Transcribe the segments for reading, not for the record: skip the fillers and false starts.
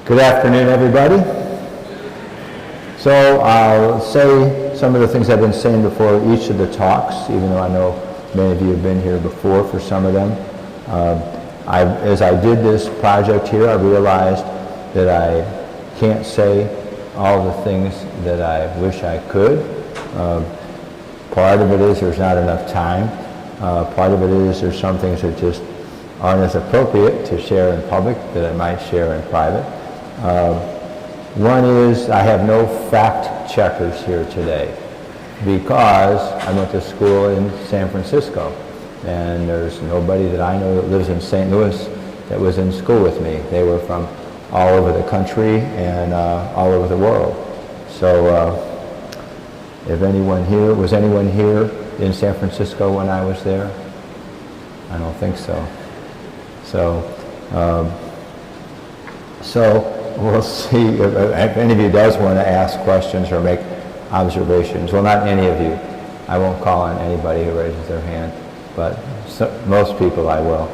Good afternoon, everybody. So I'll say some of the things I've been saying before each of the talks, even though I know many of you have been here before for some of them. As I did this project here, I realized that I can't say all the things that I wish I could. Part of it is there's not enough time. Part of it is there's some things that just aren't as appropriate to share in public that I might share in private. One is I have no fact checkers here today because I went to school in San Francisco and there's nobody that I know that lives in St. Louis that was in school with me. They were from all over the country and all over the world. So if anyone here, was anyone here in San Francisco when I was there? I don't think so. So we'll see if any of you does want to ask questions or make observations. Well, not any of you. I won't call on anybody who raises their hand, but most people I will.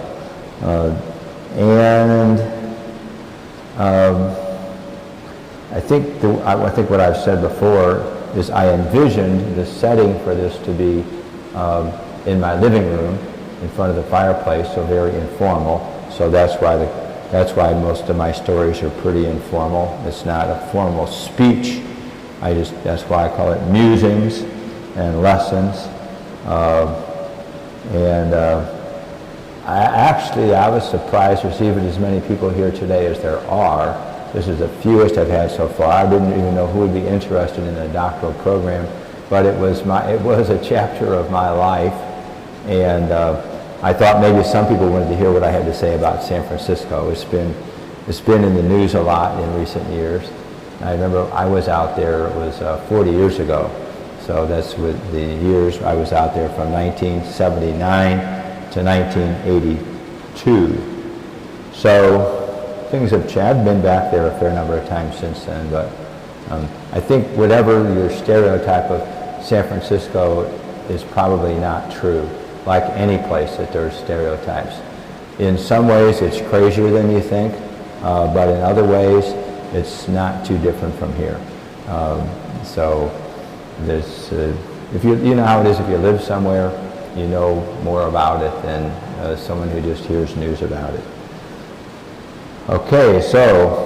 I think what I've said before is I envisioned the setting for this to be in my living room in front of the fireplace, so very informal. So that's why most of my stories are pretty informal. It's not a formal speech. That's why I call it musings and lessons. I was surprised to see as many people here today as there are. This is the fewest I've had so far. I didn't even know who would be interested in a doctoral program, but it was a chapter of my life, and I thought maybe some people wanted to hear what I had to say about San Francisco. It's been in the news a lot in recent years. I remember I was out there, it was 40 years ago. So that's with the years I was out there from 1979 to 1982. So things have changed. I've been back there a fair number of times since then, but I think whatever your stereotype of San Francisco is probably not true. Like any place that there's stereotypes. In some ways it's crazier than you think, but in other ways it's not too different from here. So there's, if you know how it is if you live somewhere, you know more about it than someone who just hears news about it. Okay, so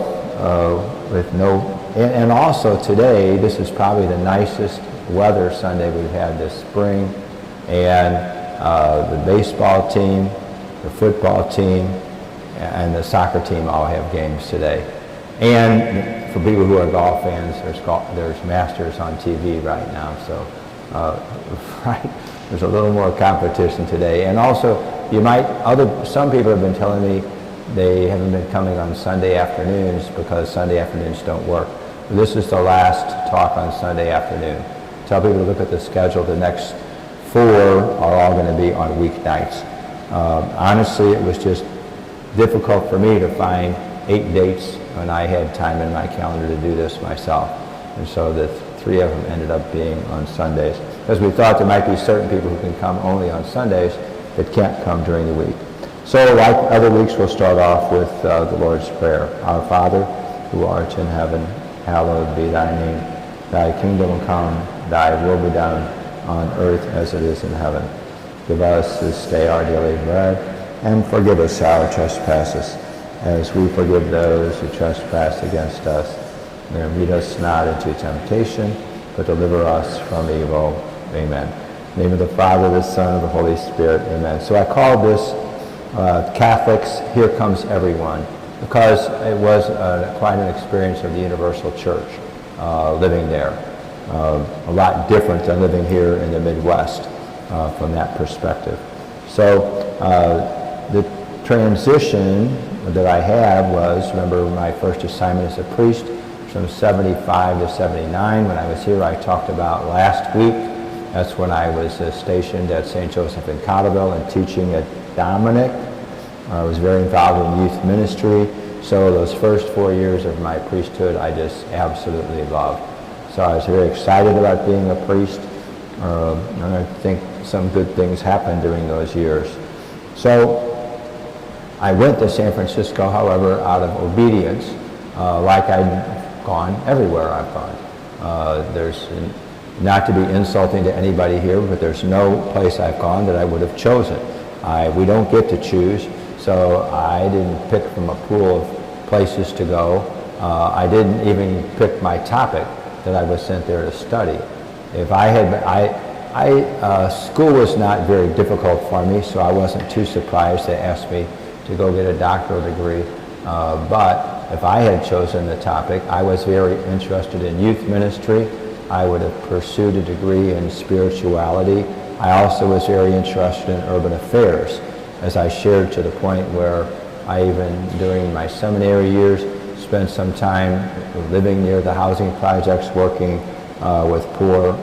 and also today, this is probably the nicest weather Sunday we've had this spring, and the baseball team, the football team, and the soccer team all have games today. And for people who are golf fans, there's Masters on TV right now, so there's a little more competition today. And also, some people have been telling me they haven't been coming on Sunday afternoons because Sunday afternoons don't work. This is the last talk on Sunday afternoon. Tell people to look at the schedule. The next 4 are all going to be on weeknights. Honestly, it was just difficult for me to find 8 dates when I had time in my calendar to do this myself. And so the 3 of them ended up being on Sundays. Because we thought there might be certain people who can come only on Sundays that can't come during the week. So like other weeks, we'll start off with the Lord's Prayer. Our Father, who art in heaven, hallowed be thy name. Thy kingdom come, thy will be done on earth as it is in heaven. Give us this day our daily bread, and forgive us our trespasses, as we forgive those who trespass against us. And lead us not into temptation, but deliver us from evil. Amen. In the name of the Father, the Son, and the Holy Spirit. Amen. So I called this Catholics, Here Comes Everyone, because it was quite an experience of the Universal Church living there. A lot different than living here in the Midwest from that perspective. So the transition that I had was, remember my first assignment as a priest from 75 to 79. When I was here, I talked about last week. That's when I was stationed at St. Joseph in Cotterville and teaching at Dominic. I was very involved in youth ministry. So those first 4 years of my priesthood, I just absolutely loved. So I was very excited about being a priest, and I think some good things happened during those years. So I went to San Francisco, however, out of obedience. like I've gone everywhere I've gone. There's, not to be insulting to anybody here, but there's no place I've gone that I would have chosen. We don't get to choose, so I didn't pick from a pool of places to go. I didn't even pick my topic that I was sent there to study. If I had, school was not very difficult for me, so I wasn't too surprised they asked me to go get a doctoral degree. But if I had chosen the topic, I was very interested in youth ministry. I would have pursued a degree in spirituality. I also was very interested in urban affairs, as I shared to the point where I even, during my seminary years, spent some time living near the housing projects, working with poor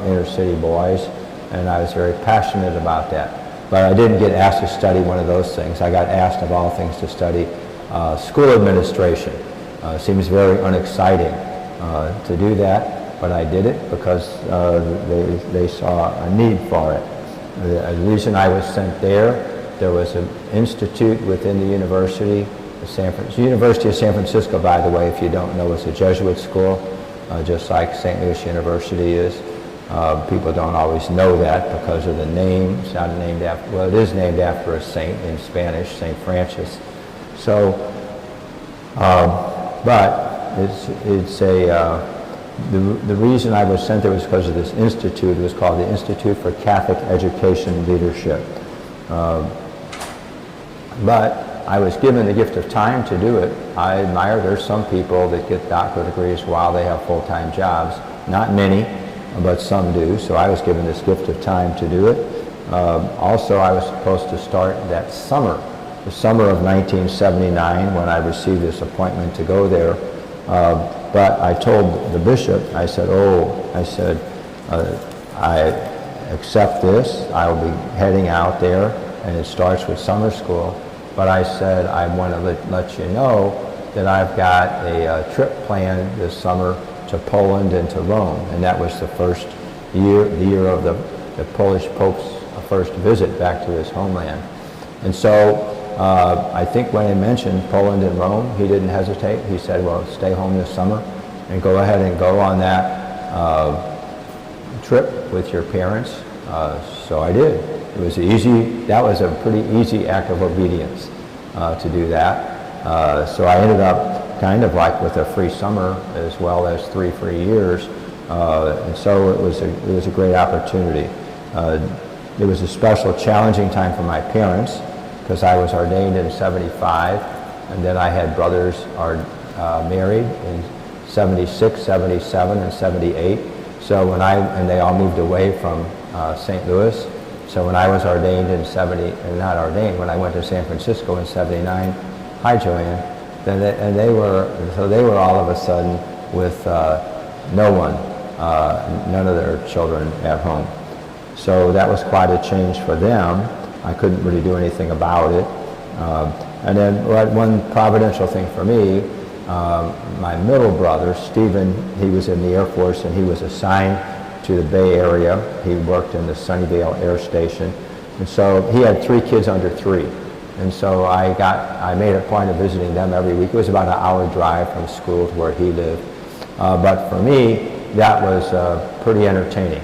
inner city boys, and I was very passionate about that. But I didn't get asked to study one of those things. I got asked, of all things, to study school administration. Seems very unexciting to do that, but I did it because they saw a need for it. The reason I was sent there was an institute within the university. The University of San Francisco, by the way, if you don't know, is a Jesuit school, just like St. Louis University is. People don't always know that because of the name. It's not named after, well, it is named after a saint in Spanish, St. Francis. So, but it's a, the reason I was sent there was because of this institute. It was called the Institute for Catholic Education Leadership. But I was given the gift of time to do it. I admire, there's some people that get doctoral degrees while they have full-time jobs. Not many, but some do. So I was given this gift of time to do it. Also, I was supposed to start that summer, the summer of 1979, when I received this appointment to go there. But I told the bishop, I said, I accept this. I will be heading out there, and it starts with summer school. But I said, I want to let you know that I've got a trip planned this summer to Poland and to Rome. And that was the first year, the year of the Polish Pope's first visit back to his homeland. And so I think when I mentioned Poland and Rome, he didn't hesitate. He said, well, stay home this summer and go ahead and go on that trip with your parents. So I did. It was easy. That was a pretty easy act of obedience to do that. So I ended up kind of like with a free summer as well as 3 free years. And so it was a great opportunity. It was a special, challenging time for my parents because I was ordained in 75, and then I had brothers married in 76, 77, and 78. So and they all moved away from St. Louis. So when I was ordained in when I went to San Francisco in 79, hi Joanne, they were all of a sudden with no one, none of their children at home. So that was quite a change for them. I couldn't really do anything about it. And then one providential thing for me, my middle brother, Stephen, he was in the Air Force and he was assigned to the Bay Area. He worked in the Sunnyvale Air Station. And so he had 3 kids under 3. And so I made a point of visiting them every week. It was about an hour drive from school to where he lived. But for me, that was pretty entertaining.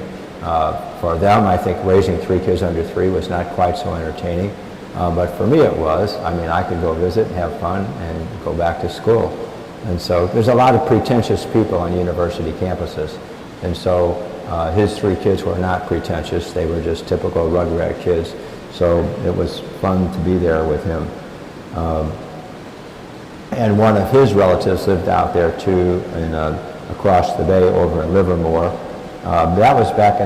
For them, I think raising 3 kids under 3 was not quite so entertaining. But for me it was. I mean, I could go visit and have fun and go back to school. And so there's a lot of pretentious people on university campuses. And so his 3 kids were not pretentious. They were just typical rugrat kids. So it was fun to be there with him. And one of his relatives lived out there too, across the bay over in Livermore. That was back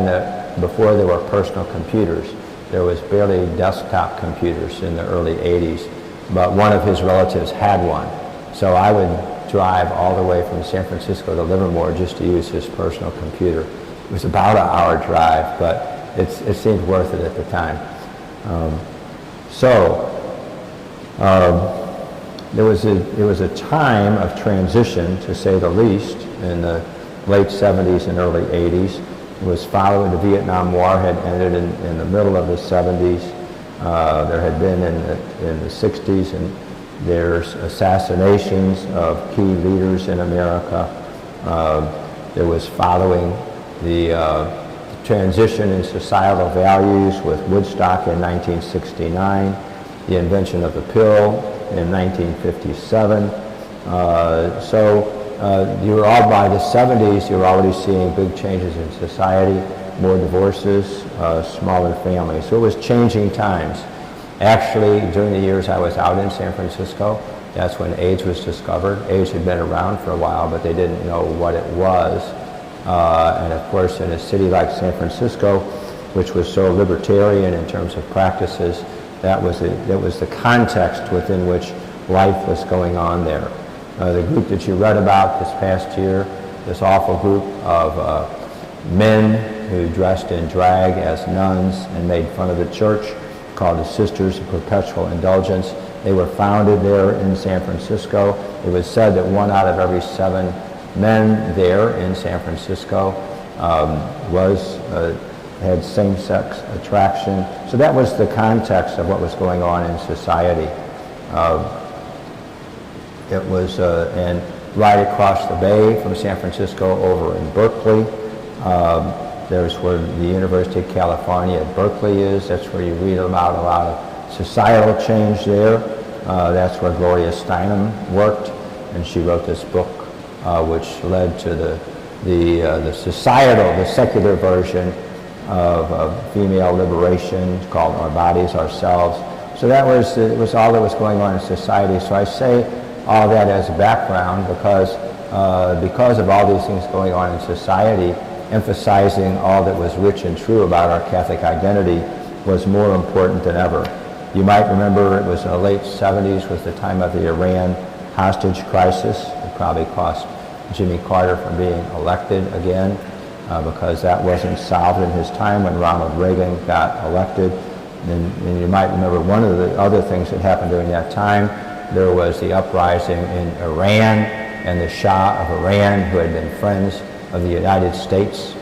before there were personal computers. There was barely desktop computers in the early 80s, but one of his relatives had one. So I would drive all the way from San Francisco to Livermore just to use his personal computer. It was about an hour drive, but it seemed worth it at the time. It was a time of transition, to say the least, in the late 70s and early 80s. It was following the Vietnam War had ended in the middle of the 70s. There had been in the 60s and There's assassinations of key leaders in America. There was following the transition in societal values with Woodstock in 1969, the invention of the pill in 1957. You were all by the 70s, you were already seeing big changes in society, more divorces, smaller families. So it was changing times. Actually, during the years I was out in San Francisco, that's when AIDS was discovered. AIDS had been around for a while, but they didn't know what it was. And of course, in a city like San Francisco, which was so libertarian in terms of practices, that was the context within which life was going on there. The group that you read about this past year, this awful group of men who dressed in drag as nuns and made fun of the church, called the Sisters of Perpetual Indulgence. They were founded there in San Francisco. It was said that 1 out of every 7 men there in San Francisco had same-sex attraction. So that was the context of what was going on in society. It was, and right across the bay from San Francisco over in Berkeley, there's where the University of California at Berkeley is. That's where you read about a lot of societal change there. That's where Gloria Steinem worked, and she wrote this book which led to the societal, the secular version of female liberation called Our Bodies, Ourselves. So that was all that was going on in society. So I say all that as a background because of all these things going on in society, emphasizing all that was rich and true about our Catholic identity was more important than ever. You might remember it was in the late 70s, was the time of the Iran hostage crisis. It probably cost Jimmy Carter from being elected again because that wasn't solved in his time when Ronald Reagan got elected. And you might remember one of the other things that happened during that time. There was the uprising in Iran, and the Shah of Iran, who had been friends of the United States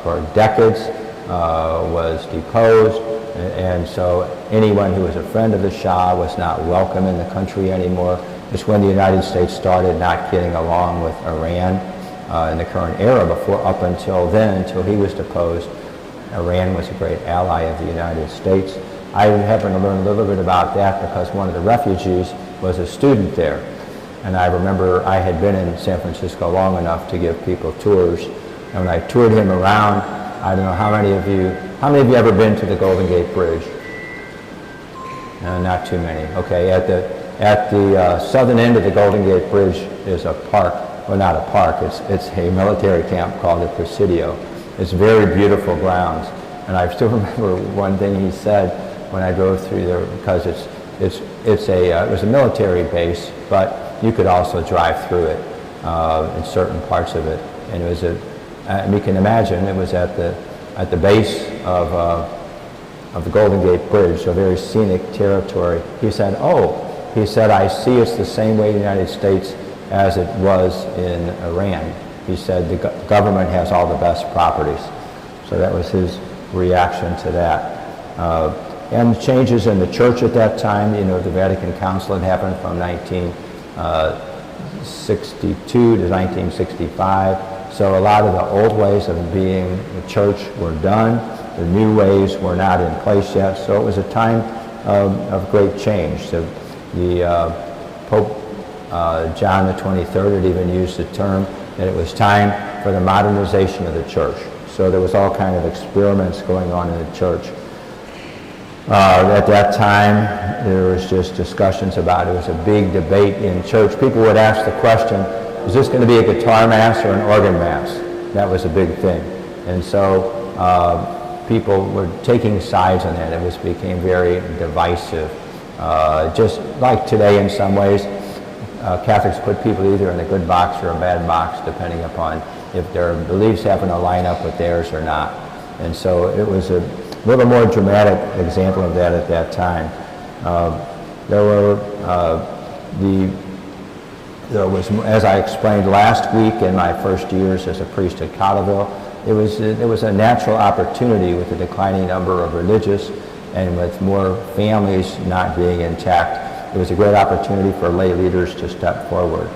for decades, was deposed. And so anyone who was a friend of the Shah was not welcome in the country anymore. It's when the United States started not getting along with Iran in the current era. Up until then, until he was deposed, Iran was a great ally of the United States. I happened to learn a little bit about that because one of the refugees was a student there. And I remember I had been in San Francisco long enough to give people tours. And when I toured him around, I don't know how many of you ever been to the Golden Gate Bridge? Not too many. Okay, at the southern end of the Golden Gate Bridge is a park. Well, not a park, it's a military camp called the Presidio. It's very beautiful grounds. And I still remember one thing he said when I drove through there, because it was a military base, but you could also drive through it in certain parts of it. And it was you can imagine it was at the base of the Golden Gate Bridge, so very scenic territory. He said, I see it's the same way in the United States as it was in Iran. He said the government has all the best properties. So that was his reaction to that. And changes in the church at that time, the Vatican Council had happened from 1962 to 1965. So a lot of the old ways of being the church were done. The new ways were not in place yet. So it was a time of great change. So the Pope John the 23rd had even used the term that it was time for the modernization of the church. So there was all kind of experiments going on in the church. At that time, there was just discussions about it. It was a big debate in church. People would ask the question, is this going to be a guitar mass or an organ mass? That was a big thing. And so people were taking sides on that. It became very divisive. Just like today in some ways, Catholics put people either in a good box or a bad box, depending upon if their beliefs happen to line up with theirs or not. And so it was a little more dramatic example of that at that time. There was, as I explained last week in my first years as a priest at Cottleville, there was a natural opportunity with the declining number of religious and with more families not being intact it was a great opportunity for lay leaders to step forward.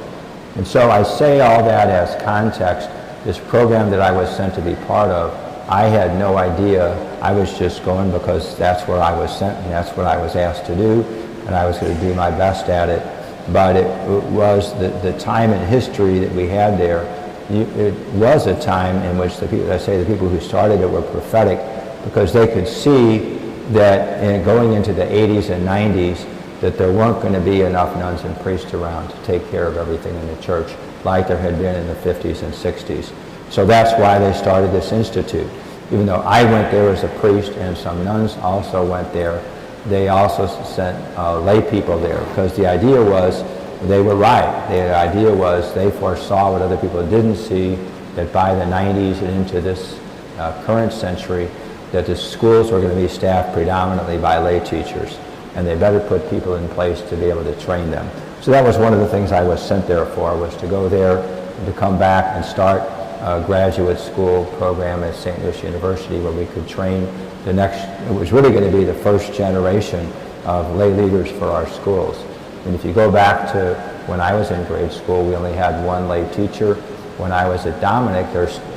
And so I say all that as context. This program that I was sent to be part of, I had no idea. I was just going because that's where I was sent and that's what I was asked to do, and I was going to do my best at it. But it was the time in history that we had there. It was a time in which the people who started it were prophetic, because they could see that going into the 80s and 90s that there weren't going to be enough nuns and priests around to take care of everything in the church like there had been in the 50s and 60s. So that's why they started this institute. Even though I went there as a priest and some nuns also went there, they also sent lay people there, because the idea was, they were right. The idea was they foresaw what other people didn't see, that by the 90s and into this current century, that the schools were going to be staffed predominantly by lay teachers, and they better put people in place to be able to train them. So that was one of the things I was sent there for, was to go there and to come back and start a graduate school program at St. Lucia University where we could train the next, it was really going to be the first generation of lay leaders for our schools. And if you go back to when I was in grade school, we only had one lay teacher. When I was at Dominic,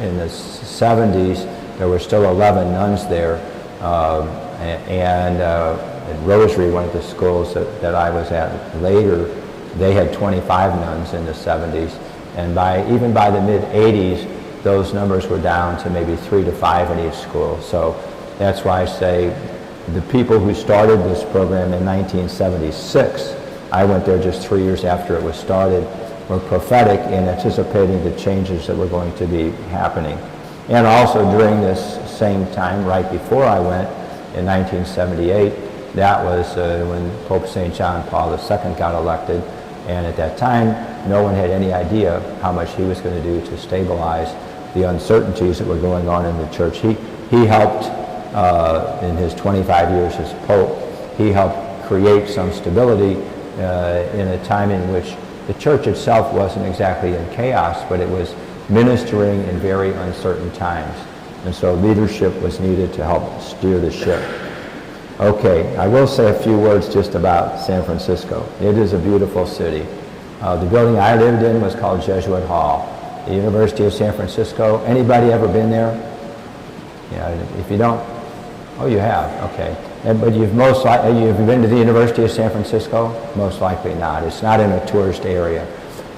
in the 70s, there were still 11 nuns there, and at Rosary, one of the schools that I was at later, they had 25 nuns in the 70s, and even by the mid-80s, those numbers were down to maybe 3 to 5 in each school. So that's why I say the people who started this program in 1976, I went there just 3 years after it was started, were prophetic in anticipating the changes that were going to be happening. And also during this same time, right before I went, in 1978, that was when Pope St. John Paul II got elected, and at that time, no one had any idea how much he was going to do to stabilize the uncertainties that were going on in the church. He helped, in his 25 years as Pope, he helped create some stability in a time in which the church itself wasn't exactly in chaos, but it was ministering in very uncertain times. And so leadership was needed to help steer the ship. Okay, I will say a few words just about San Francisco. It is a beautiful city. The building I lived in was called Jesuit Hall. The University of San Francisco, anybody ever been there? Yeah, if you don't, oh, you have, okay. But you've been to the University of San Francisco? Most likely not. It's not in a tourist area.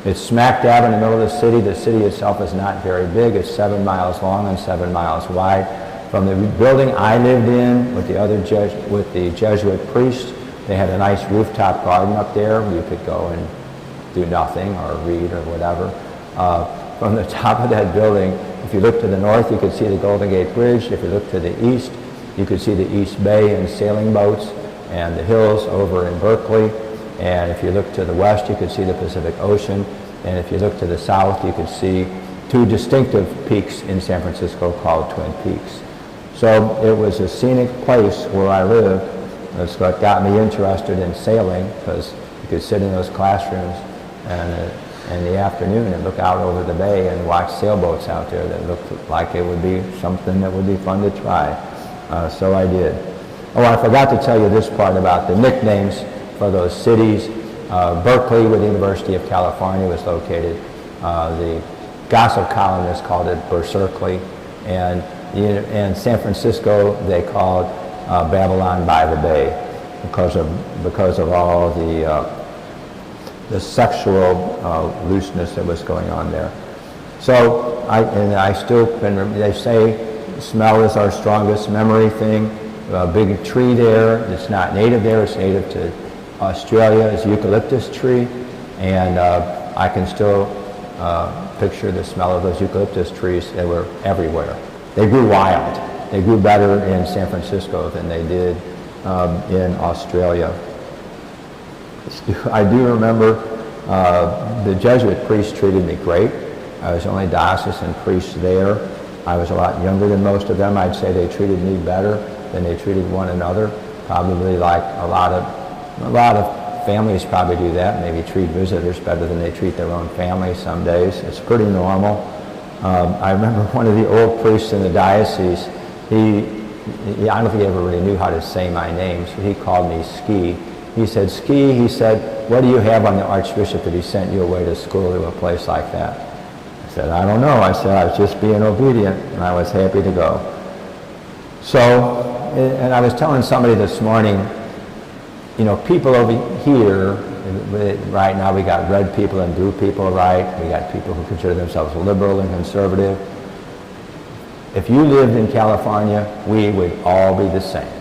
It's smack dab in the middle of the city. The city itself is not very big. It's 7 miles long and 7 miles wide. From the building I lived in with the Jesuit priests, they had a nice rooftop garden up there where you could go and do nothing or read or whatever. From the top of that building, if you look to the north, you could see the Golden Gate Bridge. If you look to the east, you could see the East Bay and sailing boats and the hills over in Berkeley. And if you look to the west, you could see the Pacific Ocean. And if you look to the south, you could see two distinctive peaks in San Francisco called Twin Peaks. So it was a scenic place where I lived. That's what got me interested in sailing, because you could sit in those classrooms and in the afternoon and look out over the bay and watch sailboats out there that looked like it would be something that would be fun to try. So I did. Oh, I forgot to tell you this part about the nicknames for those cities. Berkeley, where the University of California was located, the gossip columnists called it Berserkly, and San Francisco they called Babylon by the Bay because of all the sexual looseness that was going on there. So I still can remember, they say smell is our strongest memory thing. A big tree there, it's not native there, it's native to Australia, is a eucalyptus tree, and I can still picture the smell of those eucalyptus trees. They were everywhere. They grew wild. They grew better in San Francisco than they did in Australia. I do remember the Jesuit priests treated me great. I was the only diocesan priest there. I was a lot younger than most of them. I'd say they treated me better than they treated one another. Probably like a lot of families probably do that. Maybe treat visitors better than they treat their own family some days. It's pretty normal. I remember one of the old priests in the diocese, I don't think he ever really knew how to say my name, so he called me Ski. he said, Ski, he said, what do you have on the Archbishop that he sent you away to school to a place like that? I said, I don't know. I said, I was just being obedient, and I was happy to go. So, and I was telling somebody this morning, you know, people over here, right now we got red people and blue people, right? We got people who consider themselves liberal and conservative. If you lived in California, we would all be the same.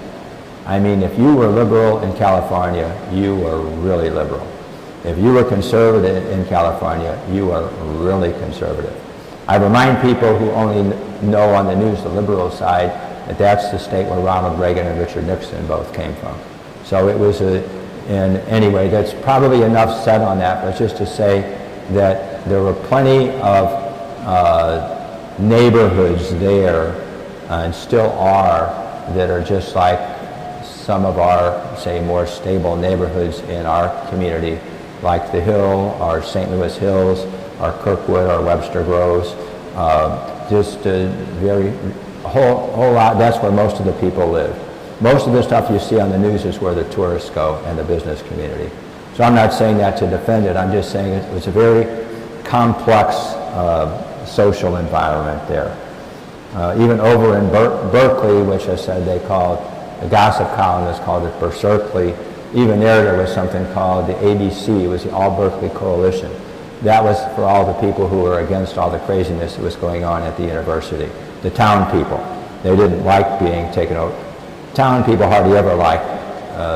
I mean, if you were liberal in California, you were really liberal. If you were conservative in California, you were really conservative. I remind people who only know on the news the liberal side that that's the state where Ronald Reagan and Richard Nixon both came from. So it was and anyway, that's probably enough said on that, but just to say that there were plenty of neighborhoods there, and still are, that are just like some of our, say, more stable neighborhoods in our community, like the Hill, or St. Louis Hills, or Kirkwood, or Webster Groves. Just a whole lot. That's where most of the people live. Most of the stuff you see on the news is where the tourists go and the business community. So I'm not saying that to defend it. I'm just saying it was a very complex social environment there. Even over in Berkeley, which I said they called, the gossip columnists called it Berserkly, even there was something called the ABC, it was the All Berkeley Coalition. That was for all the people who were against all the craziness that was going on at the university. The town people. They didn't like being taken over. Town people hardly ever like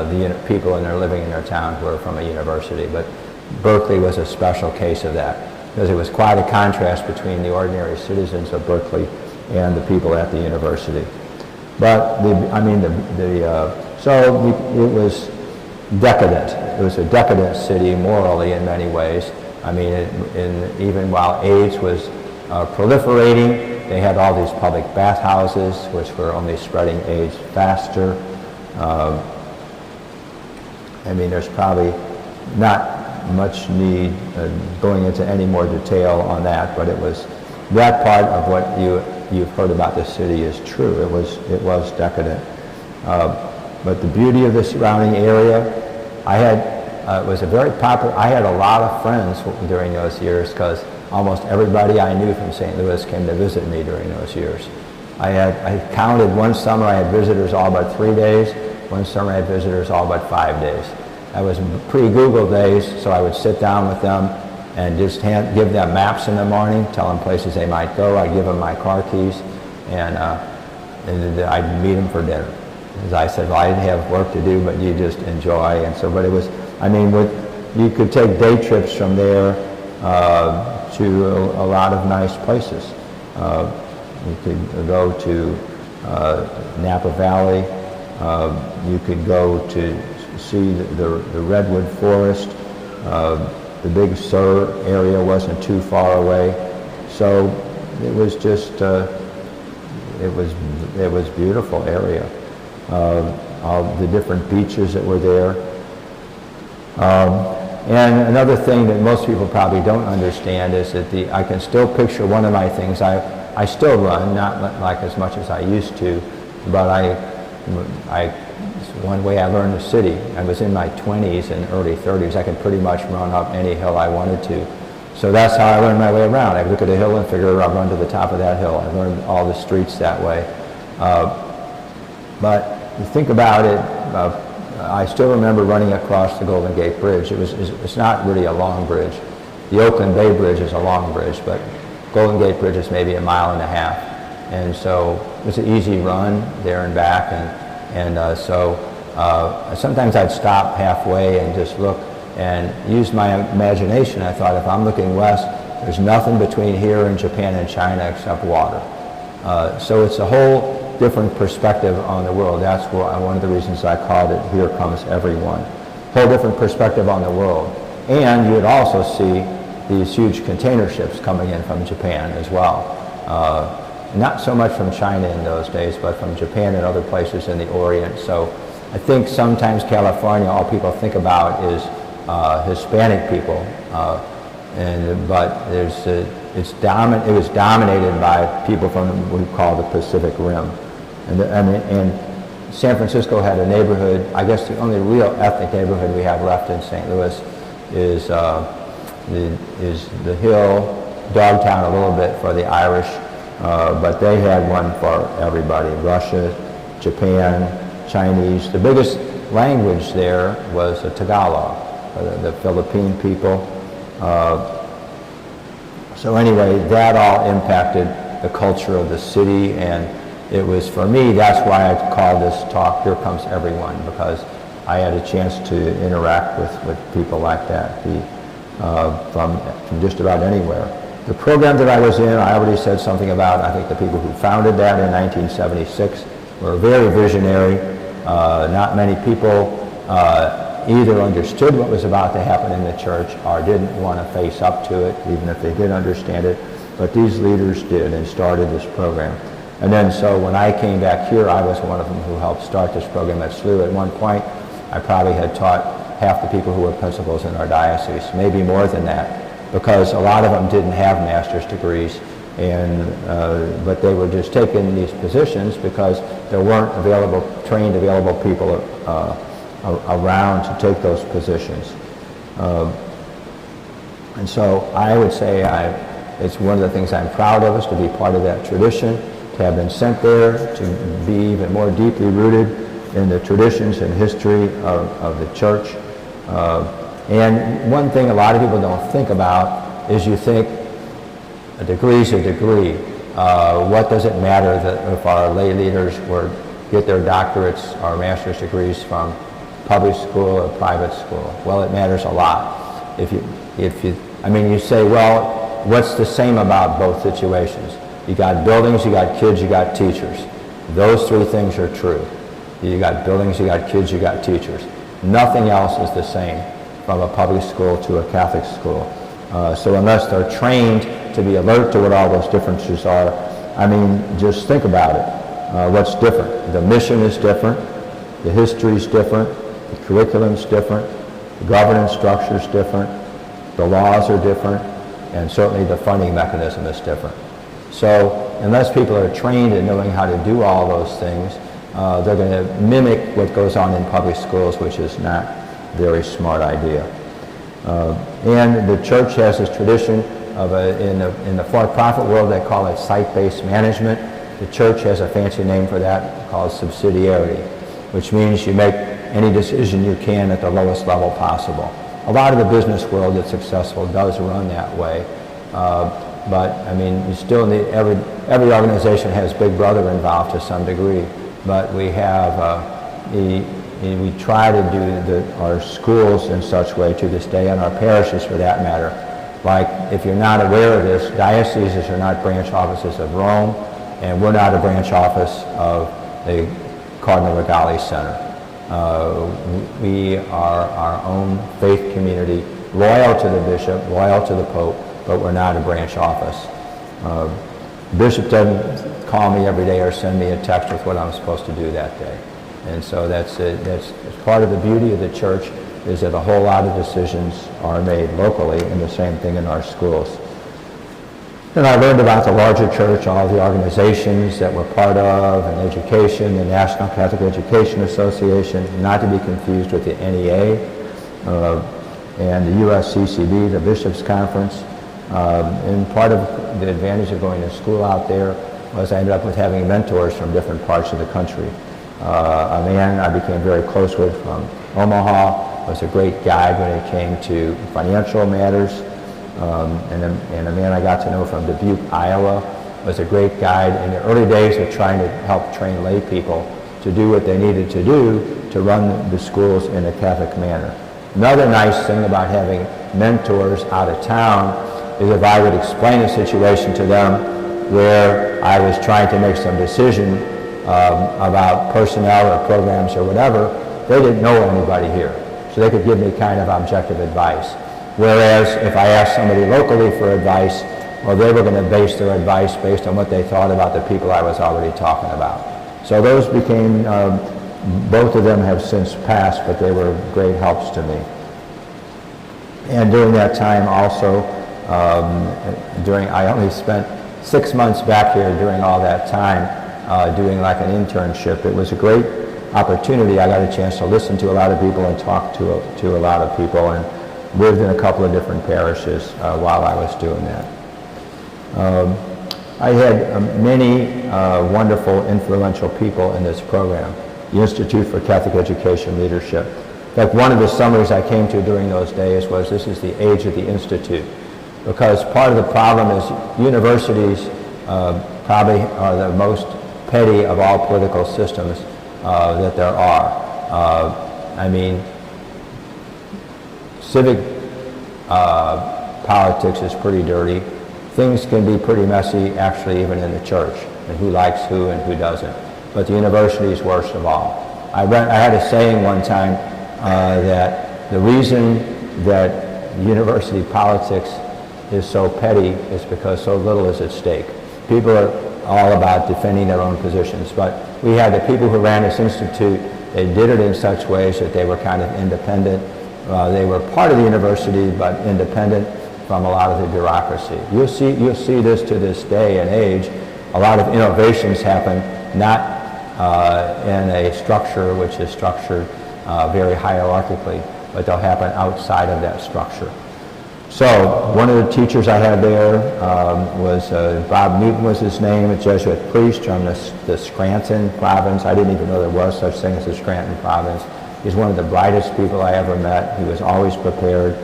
the people and they're living in their town who are from a university, but Berkeley was a special case of that, because it was quite a contrast between the ordinary citizens of Berkeley and the people at the university. But so it was decadent. It was a decadent city morally in many ways. I mean, even while AIDS was proliferating, they had all these public bathhouses, which were only spreading AIDS faster. I mean, there's probably not much need going into any more detail on that, but it was that part of what you've heard about the city is true. It was decadent. But the beauty of the surrounding area, it was a very popular. I had a lot of friends during those years because almost everybody I knew from St. Louis came to visit me during those years. I counted one summer I had visitors all but 3 days. One summer I had visitors all but 5 days. That was pre-Google days, so I would sit down with them and just give them maps in the morning, tell them places they might go. I'd give them my car keys, and I'd meet them for dinner. As I said, well, I didn't have work to do, but you just enjoy. And so, but it was, I mean, you could take day trips from there to a lot of nice places. You could go to Napa Valley. You could go to see the Redwood Forest. The Big Sur area wasn't too far away. So it was just, it was beautiful area. All the different beaches that were there. And another thing that most people probably don't understand is that I can still picture one of my things. I still run, not like as much as I used to, but one way I learned the city. I was in my 20s and early 30s. I could pretty much run up any hill I wanted to. So that's how I learned my way around. I look at a hill and figure I'll run to the top of that hill. I learned all the streets that way. But you think about it, I still remember running across the Golden Gate Bridge. It's not really a long bridge. The Oakland Bay Bridge is a long bridge, but Golden Gate Bridge is maybe 1.5 miles. And so it was an easy run there and back. So sometimes I'd stop halfway and just look and use my imagination. I thought, if I'm looking west, there's nothing between here and Japan and China except water. So it's a whole different perspective on the world. That's one of the reasons I called it Here Comes Everyone. Whole different perspective on the world. And you would also see these huge container ships coming in from Japan as well. Not so much from China in those days, but from Japan and other places in the Orient. So I think sometimes California, all people think about is Hispanic people. But it was dominated by people from what we call the Pacific Rim. And San Francisco had a neighborhood. I guess the only real ethnic neighborhood we have left in St. Louis is the Hill, Dogtown a little bit for the Irish, but they had one for everybody. Russia, Japan, Chinese. The biggest language there was Tagalog, the Philippine people. So anyway, that all impacted the culture of the city, and it was, for me, that's why I called this talk, Here Comes Everyone, because I had a chance to interact with people like that, from just about anywhere. The program that I was in, I already said something about, I think the people who founded that in 1976 were very visionary. Not many people either understood what was about to happen in the church or didn't want to face up to it, even if they did understand it. But these leaders did and started this program. And then so when I came back here, I was one of them who helped start this program at SLU. At one point, I probably had taught half the people who were principals in our diocese, maybe more than that, because a lot of them didn't have master's degrees, and but they were just taking these positions because there weren't trained available people around to take those positions. And so I would say it's one of the things I'm proud of, is to be part of that tradition, to have been sent there, to be even more deeply rooted in the traditions and history of the church. And one thing a lot of people don't think about is, you think a degree's a degree. What does it matter that if our lay leaders get their doctorates or master's degrees from public school or private school? Well, it matters a lot. You say, well, what's the same about both situations? You got buildings, you got kids, you got teachers. Those three things are true. You got buildings, you got kids, you got teachers. Nothing else is the same from a public school to a Catholic school. So unless they're trained to be alert to what all those differences are, just think about it. What's different? The mission is different, the history is different, the curriculum's different, the governance structure is different, the laws are different, and certainly the funding mechanism is different. So unless people are trained in knowing how to do all those things, they're going to mimic what goes on in public schools, which is not a very smart idea. And the church has this tradition of in the for-profit world, they call it site-based management. The church has a fancy name for that called subsidiarity, which means you make any decision you can at the lowest level possible. A lot of the business world that's successful does run that way. But you still need, every organization has Big Brother involved to some degree. But we have, we try to do our schools in such way to this day, and our parishes for that matter. Like, if you're not aware of this, dioceses are not branch offices of Rome, and we're not a branch office of the Cardinal Regali Center. We are our own faith community, loyal to the bishop, loyal to the pope, but we're not a branch office. The bishop doesn't call me every day or send me a text with what I'm supposed to do that day. And so that's part of the beauty of the church, is that a whole lot of decisions are made locally, and the same thing in our schools. And I learned about the larger church, all the organizations that we're part of, and education, the National Catholic Education Association, not to be confused with the NEA, and the USCCB, the Bishops' Conference. And part of the advantage of going to school out there was I ended up with having mentors from different parts of the country. A man I became very close with from Omaha was a great guide when it came to financial matters. And a man I got to know from Dubuque, Iowa, was a great guide in the early days of trying to help train lay people to do what they needed to do to run the schools in a Catholic manner. Another nice thing about having mentors out of town is if I would explain a situation to them where I was trying to make some decision about personnel or programs or whatever, they didn't know anybody here. So they could give me kind of objective advice. Whereas if I asked somebody locally for advice, well, they were going to base their advice based on what they thought about the people I was already talking about. So those became, both of them have since passed, but they were great helps to me. And during that time also, I only spent 6 months back here during all that time doing like an internship. It was a great opportunity, I got a chance to listen to a lot of people and talk to a lot of people, and lived in a couple of different parishes while I was doing that. I had many wonderful, influential people in this program. The Institute for Catholic Education Leadership. In fact, one of the summaries I came to during those days was, this is the age of the Institute. Because part of the problem is universities probably are the most petty of all political systems that there are. I mean, civic politics is pretty dirty. Things can be pretty messy, actually, even in the church, and who likes who and who doesn't. But the university is worst of all. I had a saying one time that the reason that university politics is so petty is because so little is at stake. People are all about defending their own positions, but we had the people who ran this institute, they did it in such ways that they were kind of independent. They were part of the university, but independent from a lot of the bureaucracy. You'll see this to this day and age. A lot of innovations happen not in a structure which is structured very hierarchically, but they'll happen outside of that structure. So one of the teachers I had there was Bob Newton was his name, a Jesuit priest from the Scranton province. I didn't even know there was such thing as the Scranton province. He's one of the brightest people I ever met. He was always prepared.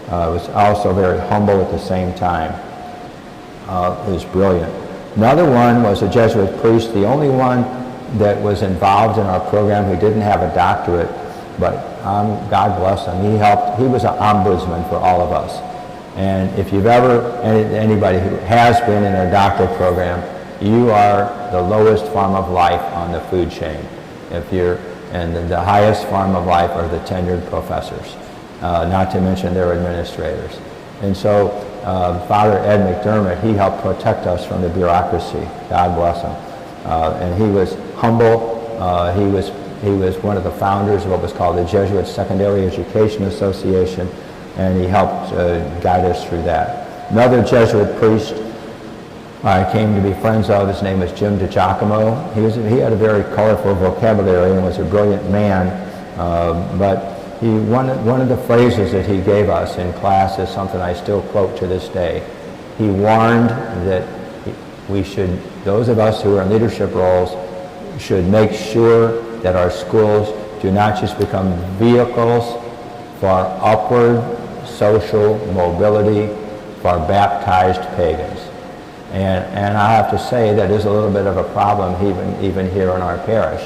Was also very humble at the same time. He was brilliant. Another one was a Jesuit priest, the only one that was involved in our program who didn't have a doctorate, but God bless him. He was an ombudsman for all of us. And if you've ever, anybody who has been in a doctoral program, you are the lowest form of life on the food chain. And the highest form of life are the tenured professors, not to mention their administrators. And so Father Ed McDermott, he helped protect us from the bureaucracy. God bless him. And he was humble. He was one of the founders of what was called the Jesuit Secondary Education Association, and he helped guide us through that. Another Jesuit priest I came to be friends of, his name was Jim DiGiacomo. He had a very colorful vocabulary and was a brilliant man, but one of the phrases that he gave us in class is something I still quote to this day. He warned that those of us who are in leadership roles should make sure that our schools do not just become vehicles for upward social mobility for baptized pagans. And I have to say that is a little bit of a problem even here in our parish.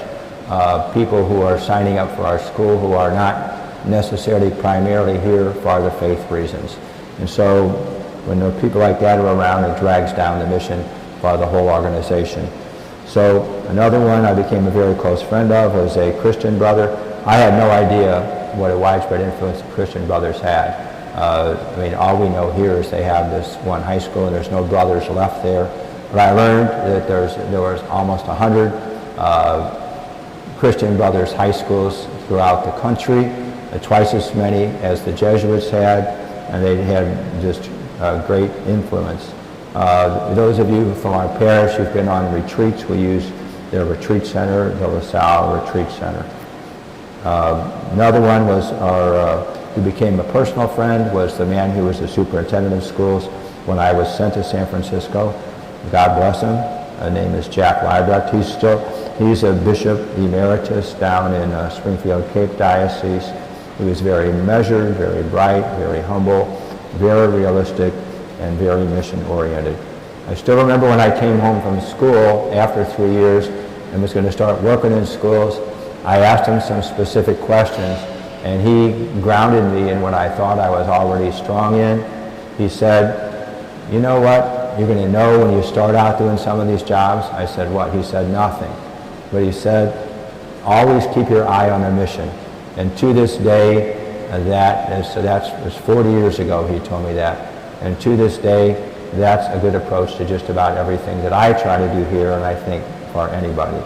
People who are signing up for our school who are not necessarily primarily here for the faith reasons. And so when there are people like that are around, it drags down the mission for the whole organization. So another one I became a very close friend of was a Christian brother. I had no idea what a widespread influence the Christian brothers had. I mean, all we know here is they have this one high school and there's no brothers left there. But I learned that there was almost 100 Christian brothers high schools throughout the country, twice as many as the Jesuits had, and they had just great influence. Those of you from our parish who've been on retreats, we use their retreat center, the LaSalle Retreat Center. Another one was who became a personal friend was the man who was the superintendent of schools when I was sent to San Francisco. God bless him. His name is Jack Liebrecht. He's a bishop emeritus down in Springfield Cape Diocese. He was very measured, very bright, very humble, very realistic, and very mission-oriented. I still remember when I came home from school after 3 years and was going to start working in schools, I asked him some specific questions, and he grounded me in what I thought I was already strong in. He said, you know what, you're going to know when you start out doing some of these jobs. I said, what? He said, nothing. But he said, always keep your eye on the mission. And to this day, that was 40 years ago he told me that. And to this day, that's a good approach to just about everything that I try to do here, and I think for anybody.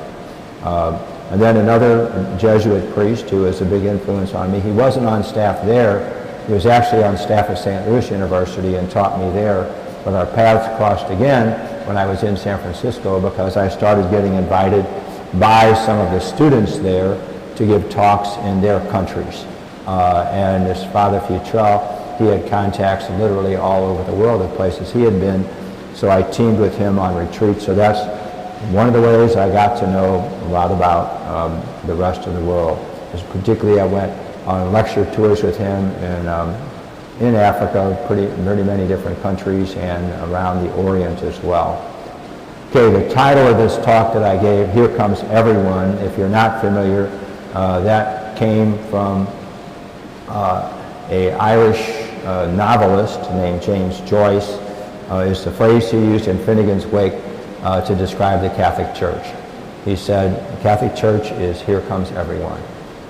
And then another Jesuit priest who was a big influence on me. He wasn't on staff there. He was actually on staff at St. Louis University and taught me there. But our paths crossed again when I was in San Francisco because I started getting invited buy some of the students there to give talks in their countries. And this Father Futrell, he had contacts literally all over the world of places he had been, so I teamed with him on retreats. So that's one of the ways I got to know a lot about the rest of the world. Particularly I went on lecture tours with him in Africa, pretty many different countries, and around the Orient as well. Okay, the title of this talk that I gave, Here Comes Everyone, if you're not familiar, that came from an Irish novelist named James Joyce. Is the phrase he used in Finnegan's Wake to describe the Catholic Church. He said, the Catholic Church is here comes everyone.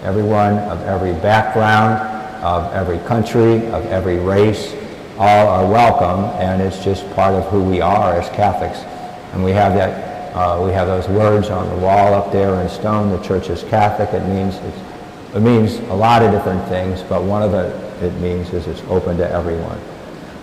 Everyone of every background, of every country, of every race, all are welcome, and it's just part of who we are as Catholics. And we have that, we have those words on the wall up there in stone, the Church is Catholic. It means a lot of different things, but one of it means is it's open to everyone.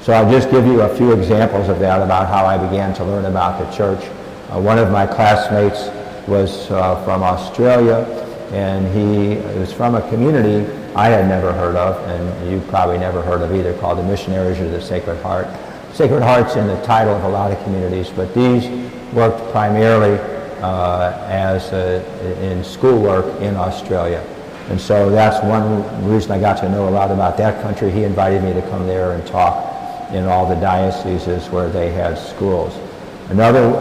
So I'll just give you a few examples of that, about how I began to learn about the church. One of my classmates was from Australia, and he was from a community I had never heard of, and you probably never heard of either, called the Missionaries of the Sacred Heart. Sacred Heart's in the title of a lot of communities, but these worked primarily in schoolwork in Australia. And so that's one reason I got to know a lot about that country. He invited me to come there and talk in all the dioceses where they had schools. Another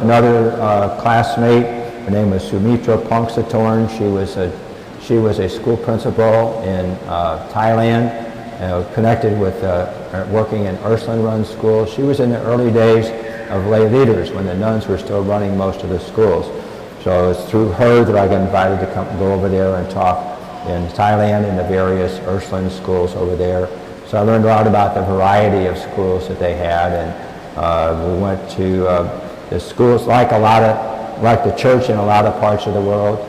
classmate, her name was Sumitra Pongsatorn. She was a school principal in Thailand, connected with working in Ursuline-run schools. She was in the early days of lay leaders when the nuns were still running most of the schools. So it's through her that I got invited to go over there and talk in Thailand in the various Ursuline schools over there. So I learned a lot about the variety of schools that they had, and we went to the schools like the church in a lot of parts of the world.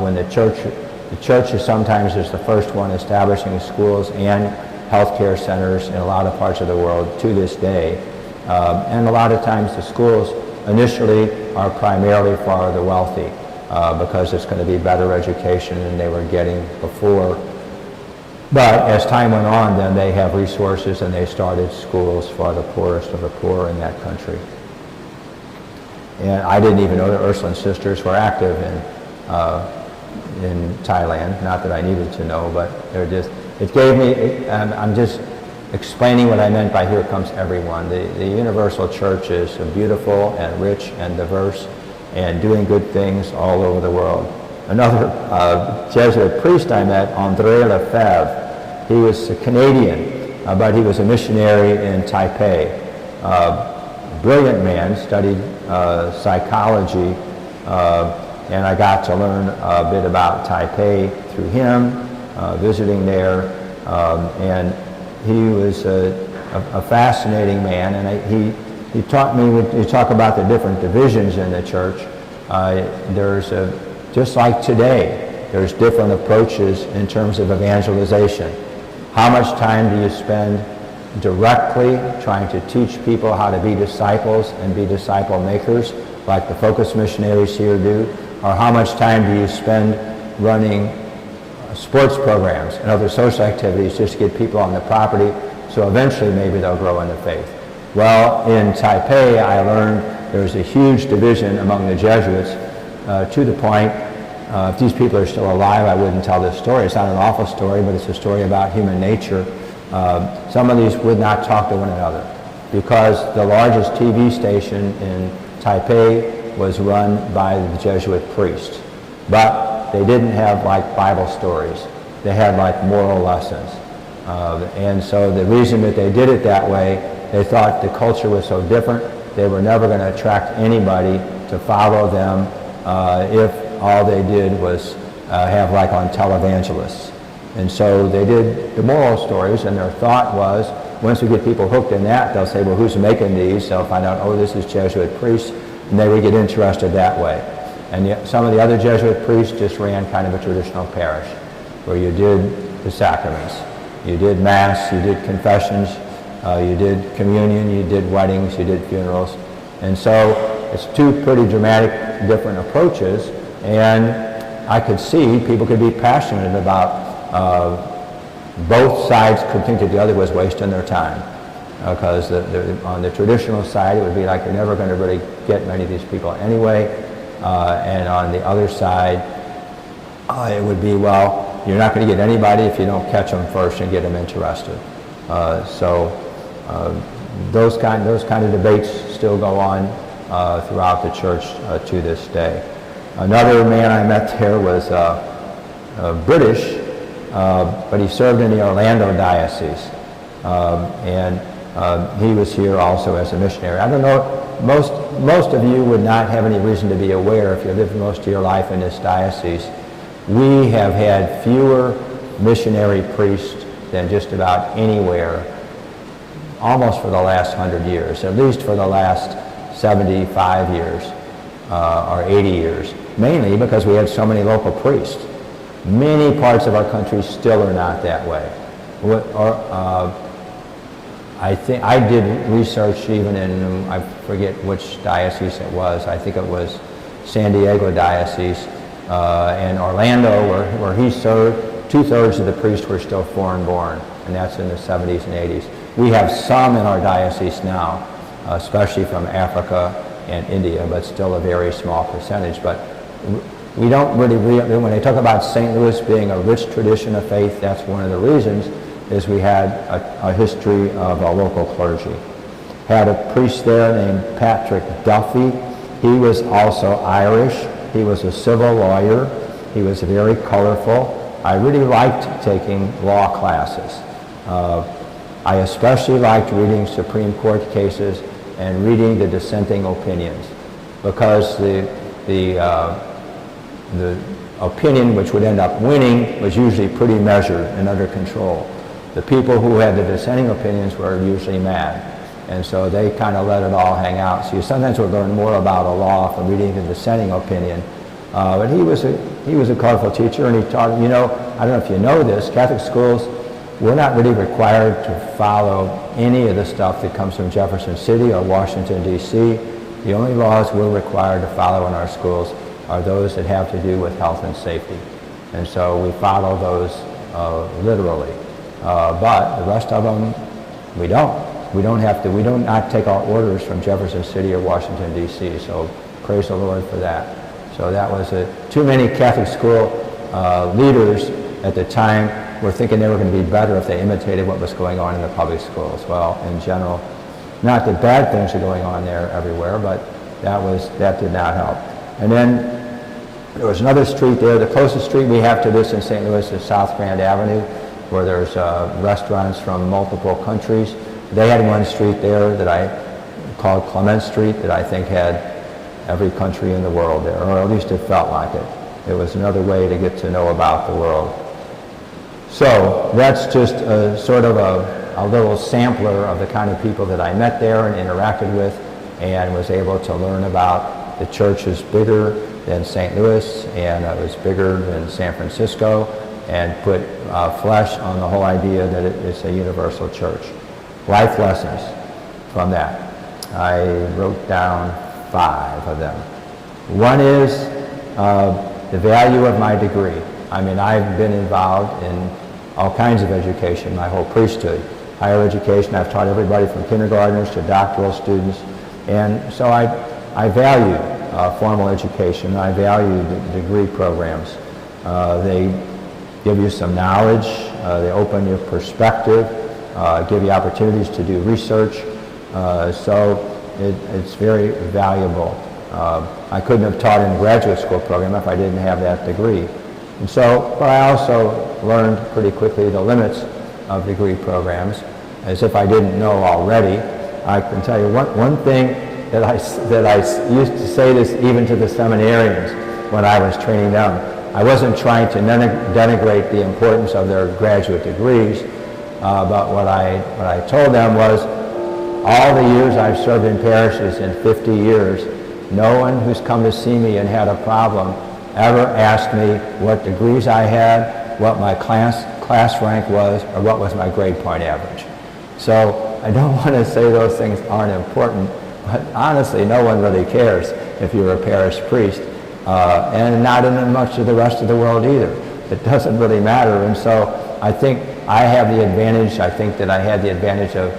When the church is sometimes the first one establishing schools and healthcare centers in a lot of parts of the world to this day. And a lot of times the schools initially are primarily for the wealthy because it's going to be better education than they were getting before. But as time went on, then they have resources and they started schools for the poorest of the poor in that country. And I didn't even know the Ursuline Sisters were active in Thailand. Not that I needed to know, but it gave me, I'm just explaining what I meant by here comes everyone. The universal church is beautiful and rich and diverse and doing good things all over the world. Another Jesuit priest I met, André Lefebvre, he was a Canadian, but he was a missionary in Taipei. Brilliant man, studied psychology, and I got to learn a bit about Taipei through him, visiting there, and he was a fascinating man, and he taught me, when you talk about the different divisions in the church, just like today, there's different approaches in terms of evangelization. How much time do you spend directly trying to teach people how to be disciples and be disciple makers, like the focus missionaries here do? Or how much time do you spend running sports programs and other social activities just to get people on the property so eventually maybe they'll grow in the faith? Well, in Taipei, I learned there's a huge division among the Jesuits to the point, if these people are still alive, I wouldn't tell this story. It's not an awful story, but it's a story about human nature. Some of these would not talk to one another because the largest TV station in Taipei was run by the Jesuit priests. But they didn't have like Bible stories. They had like moral lessons. And so the reason that they did it that way, they thought the culture was so different, they were never going to attract anybody to follow them if all they did was have like on televangelists. And so they did the moral stories, and their thought was, once we get people hooked in that, they'll say, well, who's making these? They'll find out, oh, this is Jesuit priests, and they would get interested that way. And yet some of the other Jesuit priests just ran kind of a traditional parish, where you did the sacraments. You did Mass, you did confessions, you did communion, you did weddings, you did funerals. And so it's two pretty dramatic different approaches, And I could see people could be passionate about both sides could think that the other was wasting their time. Because on the traditional side, it would be like you're never going to really get many of these people anyway. And on the other side, it would be, well, you're not going to get anybody if you don't catch them first and get them interested. Those kind of debates still go on throughout the church to this day. Another man I met there was British, but he served in the Orlando diocese. He was here also as a missionary. I don't know, most of you would not have any reason to be aware if you lived most of your life in this diocese. We have had fewer missionary priests than just about anywhere, almost for the last 100 years, at least for the last 75 years or 80 years, mainly because we had so many local priests. Many parts of our country still are not that way. I think I did research even in, I forget which diocese it was. I think it was San Diego Diocese. In Orlando, where he served, 2/3 of the priests were still foreign-born, and that's in the 70s and 80s. We have some in our diocese now, especially from Africa and India, but still a very small percentage. But we don't really, when they talk about St. Louis being a rich tradition of faith, that's one of the reasons, is we had a history of a local clergy. Had a priest there named Patrick Duffy. He was also Irish. He was a civil lawyer. He was very colorful. I really liked taking law classes. I especially liked reading Supreme Court cases and reading the dissenting opinions, because the opinion which would end up winning was usually pretty measured and under control. The people who had the dissenting opinions were usually mad, and so they kind of let it all hang out. So you sometimes would learn more about a law from reading the dissenting opinion. But he was a colorful teacher, and he taught, I don't know if you know this, Catholic schools, we're not really required to follow any of the stuff that comes from Jefferson City or Washington, D.C. The only laws we're required to follow in our schools are those that have to do with health and safety. And so we follow those literally. But the rest of them, we don't. We don't not take our orders from Jefferson City or Washington, D.C. So praise the Lord for that. So that was too many Catholic school leaders at the time were thinking they were going to be better if they imitated what was going on in the public schools. Well, in general, not that bad things are going on there everywhere, but that did not help. And then there was another street there. The closest street we have to this in St. Louis is South Grand Avenue, where there's restaurants from multiple countries. They had one street there that I called Clement Street that I think had every country in the world there, or at least it felt like it. It was another way to get to know about the world. So that's just sort of a little sampler of the kind of people that I met there and interacted with, and was able to learn about the church is bigger than St. Louis, and it was bigger than San Francisco, and put flesh on the whole idea that it's a universal church. Life lessons from that. I wrote down 5 of them. One is the value of my degree. I mean, I've been involved in all kinds of education, my whole priesthood. Higher education, I've taught everybody from kindergartners to doctoral students. And so I value formal education. I value the degree programs. They give you some knowledge. They open your perspective, give you opportunities to do research. So it's very valuable. I couldn't have taught in a graduate school program if I didn't have that degree. And so, but I also learned pretty quickly the limits of degree programs, as if I didn't know already. I can tell you one thing that I used to say this even to the seminarians when I was training them. I wasn't trying to denigrate the importance of their graduate degrees, but what I told them was, all the years I've served in parishes, in 50 years, no one who's come to see me and had a problem ever asked me what degrees I had, what my class rank was, or what was my grade point average. So I don't want to say those things aren't important, but honestly, no one really cares if you're a parish priest. and not in much of the rest of the world either. It doesn't really matter. And so I think I have the advantage, I think that I had the advantage of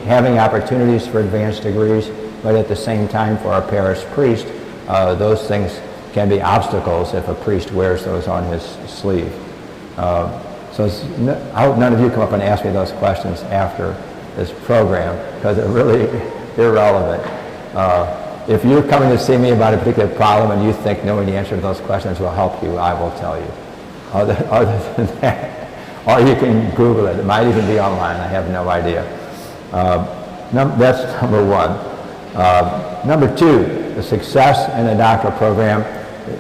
having opportunities for advanced degrees, but at the same time for our parish priest, those things can be obstacles if a priest wears those on his sleeve. I hope none of you come up and ask me those questions after this program, because they're really irrelevant. If you're coming to see me about a particular problem and you think knowing the answer to those questions will help you, I will tell you. Other than that, or you can Google it. It might even be online. I have no idea. That's number one. Number two, the success in a doctoral program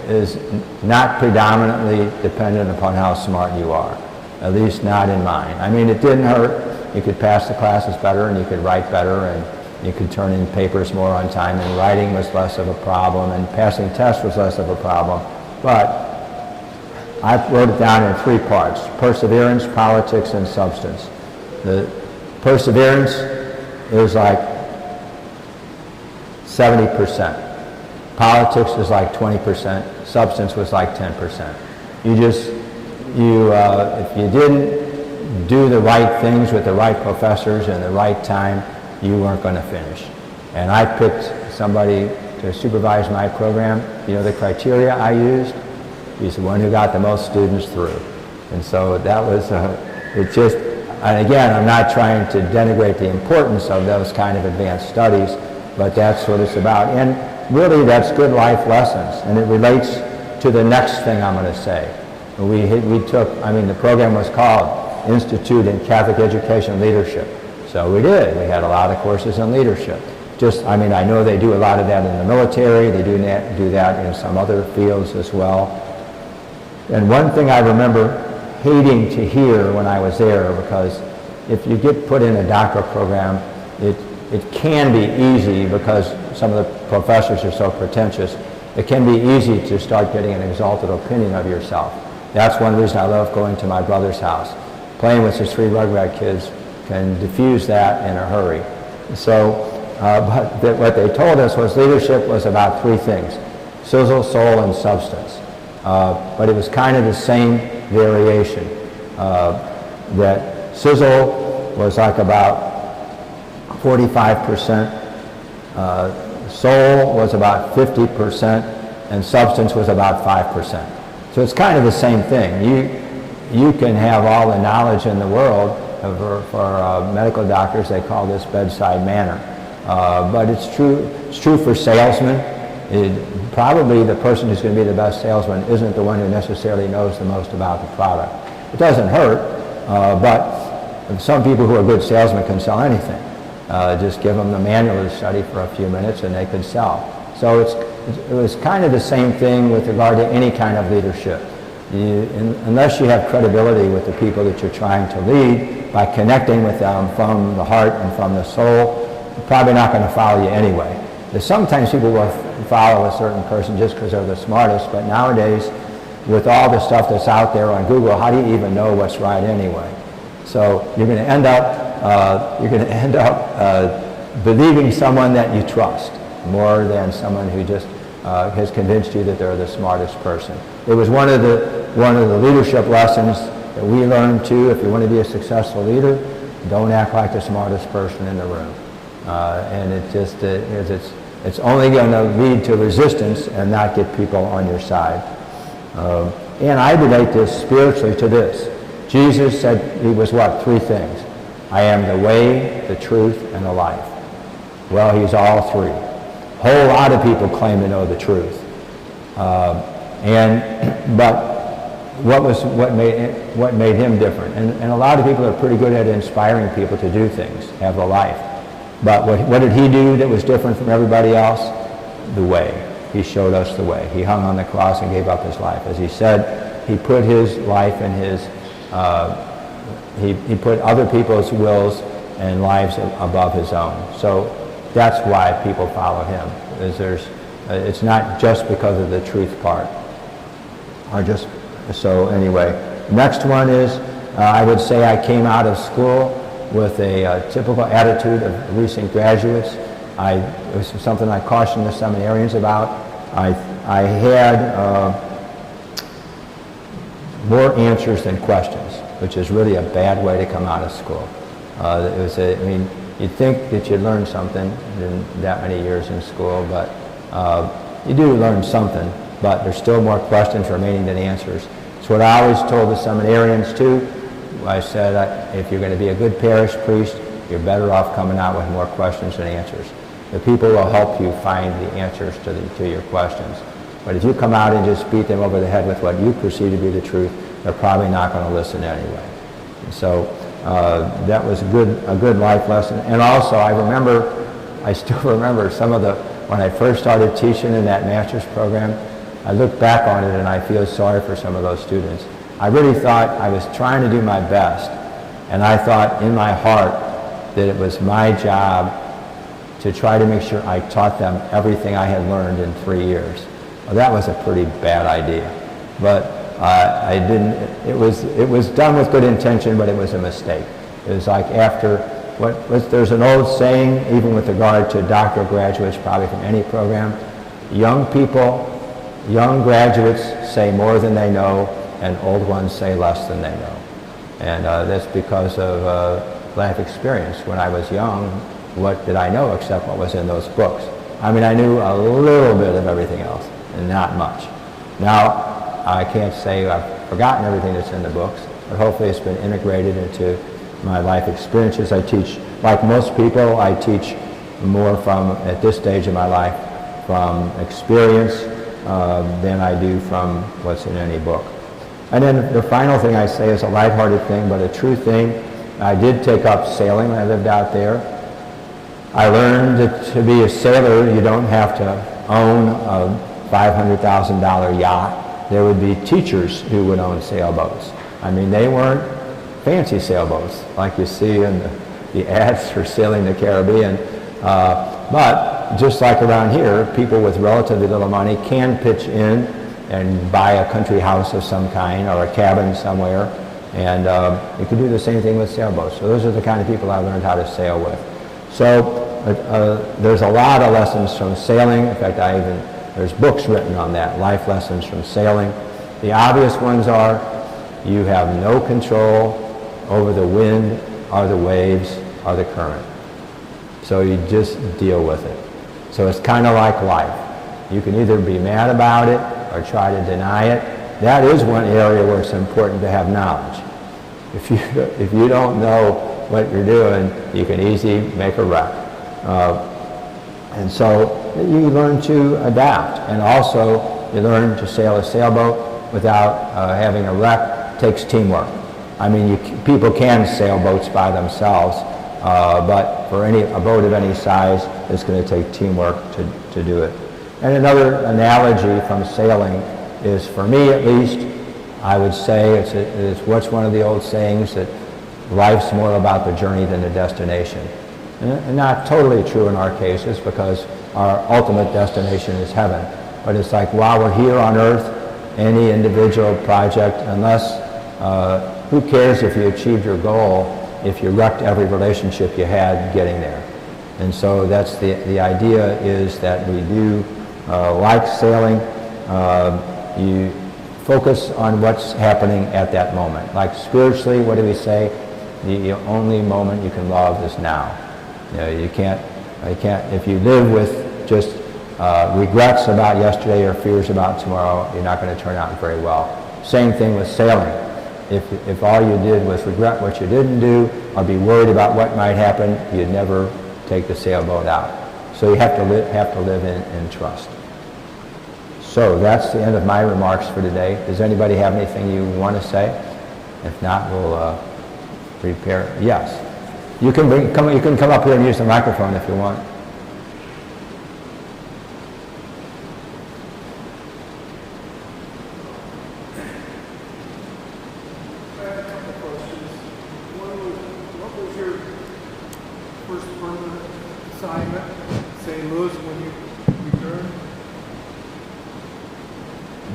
is not predominantly dependent upon how smart you are, at least not in mine. I mean, it didn't hurt. You could pass the classes better, and you could write better, and you could turn in papers more on time, and writing was less of a problem, and passing tests was less of a problem. But I wrote it down in 3 parts: perseverance, politics, and substance. The perseverance is like 70%. Politics is like 20%. Substance was like 10%. If you didn't do the right things with the right professors and the right time, you weren't going to finish. And I picked somebody to supervise my program. You know the criteria I used? He's the one who got the most students through. And so that was, and again, I'm not trying to denigrate the importance of those kind of advanced studies, but that's what it's about. And really, that's good life lessons, and it relates to the next thing I'm going to say. The program was called Institute in Catholic Education and Leadership. So we did. We had a lot of courses in leadership. I know they do a lot of that in the military. They do that in some other fields as well. And one thing I remember hating to hear when I was there, because if you get put in a doctoral program, it can be easy, because some of the professors are so pretentious, it can be easy to start getting an exalted opinion of yourself. That's one reason I love going to my brother's house. Playing with his 3 Rugrad kids can diffuse that in a hurry. So, what they told us was leadership was about 3 things: sizzle, soul, and substance. But it was kind of the same variation. That sizzle was like about 45%, soul was about 50%, and substance was about 5%. So it's kind of the same thing. You can have all the knowledge in the world. For medical doctors, they call this bedside manner. But it's true for salesmen. Probably the person who's going to be the best salesman isn't the one who necessarily knows the most about the product. It doesn't hurt, but some people who are good salesmen can sell anything. Just give them the manual to study for a few minutes and they can sell. So it was kind of the same thing with regard to any kind of leadership. Unless you have credibility with the people that you're trying to lead by connecting with them from the heart and from the soul, they're probably not going to follow you anyway. Sometimes people will follow a certain person just because they're the smartest, but nowadays, with all the stuff that's out there on Google, how do you even know what's right anyway? So you're going to end up believing someone that you trust more than someone who just has convinced you that they're the smartest person. It was one of the leadership lessons that we learned too. If you want to be a successful leader, don't act like the smartest person in the room. And it's only going to lead to resistance and not get people on your side. And I relate this spiritually to this. Jesus said he was what? 3 things. I am the way, the truth, and the life. Well, he's all 3. A whole lot of people claim to know the truth. But what made him different? And a lot of people are pretty good at inspiring people to do things, have a life. But what did he do that was different from everybody else? The way. He showed us the way. He hung on the cross and gave up his life. As he said, he put his life and he put other people's wills and lives above his own. So that's why people follow him. It's not just because of the truth part. So anyway, next one is, I would say I came out of school with a typical attitude of recent graduates. It was something I cautioned the seminarians about. I had more answers than questions, which is really a bad way to come out of school. I mean, you'd think that you'd learn something in that many years in school, but you do learn something, but there's still more questions remaining than answers. It's what I always told the seminarians too. I said, if you're going to be a good parish priest, you're better off coming out with more questions than answers. The people will help you find the answers to your questions. But if you come out and just beat them over the head with what you perceive to be the truth, they're probably not going to listen anyway. And so that was a good life lesson. And also, I still remember when I first started teaching in that master's program, I look back on it and I feel sorry for some of those students. I really thought I was trying to do my best, and I thought in my heart that it was my job to try to make sure I taught them everything I had learned in 3 years. Well, that was a pretty bad idea, but I didn't. It was done with good intention, but it was a mistake. It was like there's an old saying, even with regard to doctoral graduates, probably from any program: young graduates say more than they know, and old ones say less than they know. And that's because of life experience. When I was young, what did I know except what was in those books? I mean, I knew a little bit of everything else, and not much. Now, I can't say I've forgotten everything that's in the books, but hopefully it's been integrated into my life experiences. I teach, like most people, I teach more at this stage of my life, from experience than I do from what's in any book. And then the final thing I say is a lighthearted thing, but a true thing. I did take up sailing when I lived out there. I learned that to be a sailor, you don't have to own a $500,000 yacht. There would be teachers who would own sailboats. I mean, they weren't fancy sailboats like you see in the ads for sailing the Caribbean. But just like around here, people with relatively little money can pitch in and buy a country house of some kind or a cabin somewhere. And you can do the same thing with sailboats. So those are the kind of people I learned how to sail with. So there's a lot of lessons from sailing. In fact, there's books written on that, life lessons from sailing. The obvious ones are you have no control over the wind or the waves or the current. So you just deal with it. So it's kind of like life. You can either be mad about it or try to deny it. That is one area where it's important to have knowledge. If you don't know what you're doing, you can easily make a wreck. And so you learn to adapt, and also you learn to sail a sailboat without having a wreck. Takes teamwork. I mean, people can sail boats by themselves, but for a boat of any size, it's going to take teamwork to do it. And another analogy from sailing is, for me at least, I would say it's what's one of the old sayings, that life's more about the journey than the destination. And not totally true in our cases, because our ultimate destination is heaven. But it's like, while we're here on earth, any individual project, unless, who cares if you achieved your goal if you wrecked every relationship you had getting there? And so that's the idea, is that we do, like sailing, you focus on what's happening at that moment. Like spiritually, what do we say? The only moment you can love is now. You know, you can't, if you live with just regrets about yesterday or fears about tomorrow, you're not going to turn out very well. Same thing with sailing. If all you did was regret what you didn't do or be worried about what might happen, you'd never take the sailboat out. So you have to live in trust. So that's the end of my remarks for today. Does anybody have anything you want to say? If not, we'll prepare. Yes. You can come up here and use the microphone if you want. I have a couple of questions. One was, what was your first permanent assignment in St. Louis when you returned?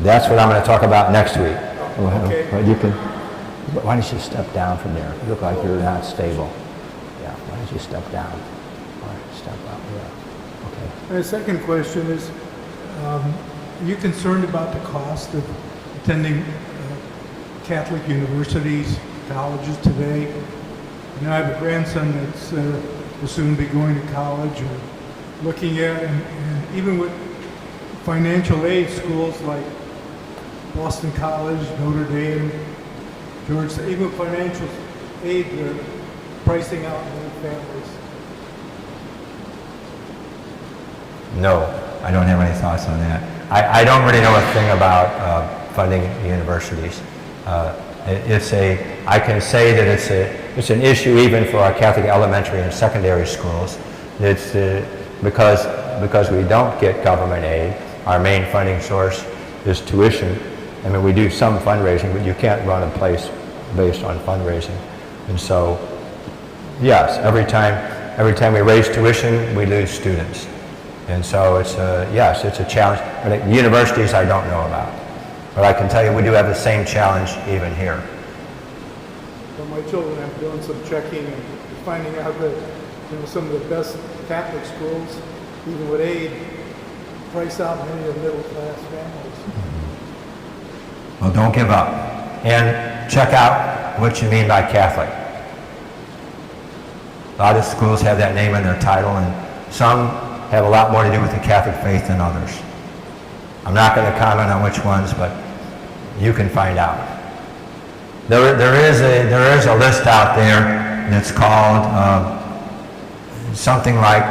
That's what I'm going to talk about next week. Okay. Why don't you step down from there? You look like you're not stable. Yeah, why don't you step down? Or step up, yeah. Okay. And the second question is, Are you concerned about the cost of attending Catholic universities, colleges today? You know, I have a grandson that's will soon be going to college or looking at, and even with financial aid, schools like Boston College, Notre Dame, Georgetown, even financial aid, they're pricing out many families. No, I don't have any thoughts on that. I don't really know a thing about funding universities. I can say that it's an issue even for our Catholic elementary and secondary schools. It's because we don't get government aid. Our main funding source is tuition. I mean, we do some fundraising, but you can't run a place based on fundraising. And so, yes, every time we raise tuition, we lose students. And so it's a challenge. But universities I don't know about. But I can tell you we do have the same challenge even here. Well, my children have done some checking and finding out that some of the best Catholic schools, even with aid, price out many of the middle class families. Well, don't give up. And check out what you mean by Catholic. A lot of schools have that name in their title, and some have a lot more to do with the Catholic faith than others. I'm not going to comment on which ones, but you can find out. There is a list out there that's called something like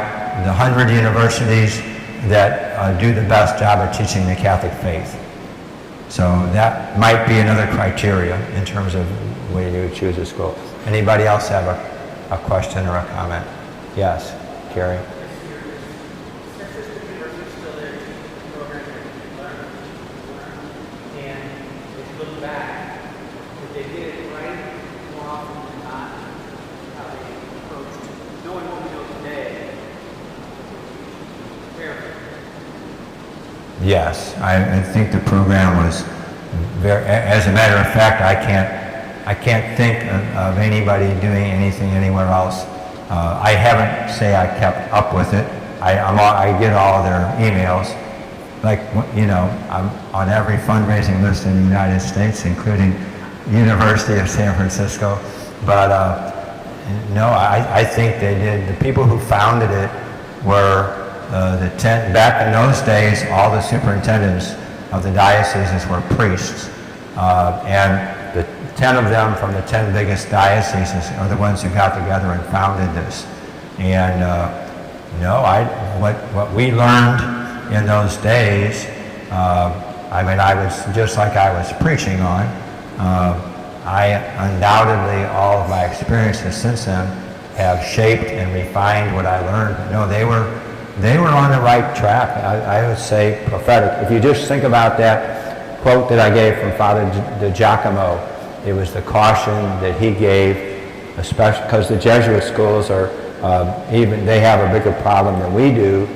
the 100 universities that do the best job of teaching the Catholic faith. So that might be another criteria in terms of when you choose a school. Anybody else have a question or a comment? Yes, Carrie? Yes, I think the program was very, as a matter of fact, I can't think of anybody doing anything anywhere else. I haven't I kept up with it. I get all their emails. Like, I'm on every fundraising list in the United States, including University of San Francisco. But no, I think they did. The people who founded it were back in those days, all the superintendents of the dioceses were priests, and the 10 of them from the 10 biggest dioceses are the ones who got together and founded this. And what we learned in those days, I was just like I was preaching on. I undoubtedly, all of my experiences since then have shaped and refined what I learned. But no, they were on the right track. I would say prophetic. If you just think about that quote that I gave from Father De Giacomo, it was the caution that he gave, especially because the Jesuit schools are they have a bigger problem than we do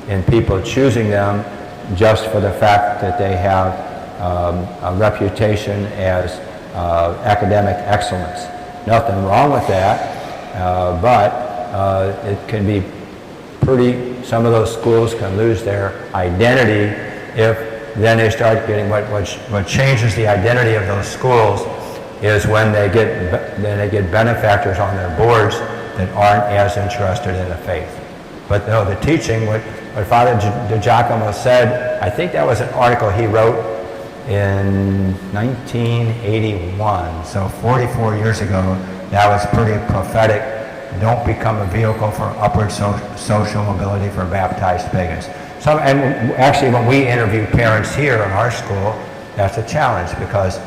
in people choosing them just for the fact that they have a reputation as academic excellence. Nothing wrong with that, but it can be some of those schools can lose their identity if then they start getting what changes the identity of those schools is when they get benefactors on their boards that aren't as interested in the faith. But no, the teaching, what Father De Giacomo said, I think that was an article he wrote in 1981, so 44 years ago. That was pretty prophetic. Don't become a vehicle for upward social mobility for baptized pagans. And actually, when we interview parents here in our school, that's a challenge because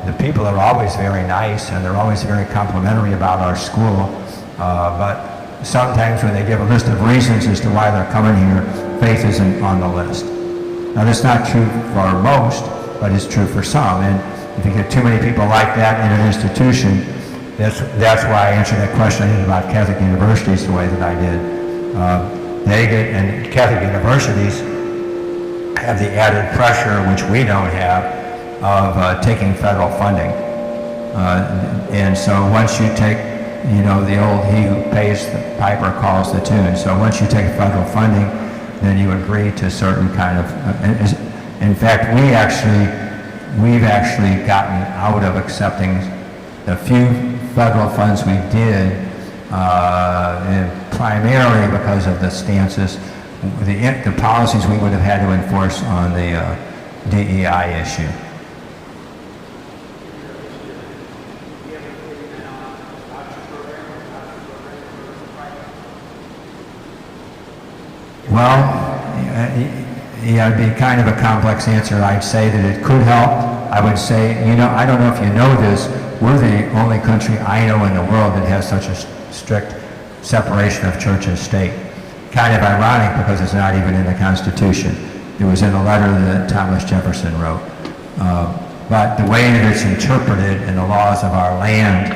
the people are always very nice and they're always very complimentary about our school. But sometimes when they give a list of reasons as to why they're coming here, faith isn't on the list. Now, that's not true for most, but it's true for some. And if you get too many people like that in an institution, that's why I answered that question about Catholic universities the way that I did. And Catholic universities have the added pressure, which we don't have, of taking federal funding. And so once you take, the old he who pays the piper calls the tune. So once you take federal funding, then you agree to certain kind of, in fact, we've actually gotten out of accepting the few federal funds we did, primarily because of the stances, the policies we would have had to enforce on the DEI issue. Well, yeah, it'd be kind of a complex answer. I'd say that it could help. I would say, I don't know if you know this, we're the only country I know in the world that has such a strict separation of church and state. Kind of ironic because it's not even in the Constitution. It was in a letter that Thomas Jefferson wrote. But the way that it's interpreted in the laws of our land,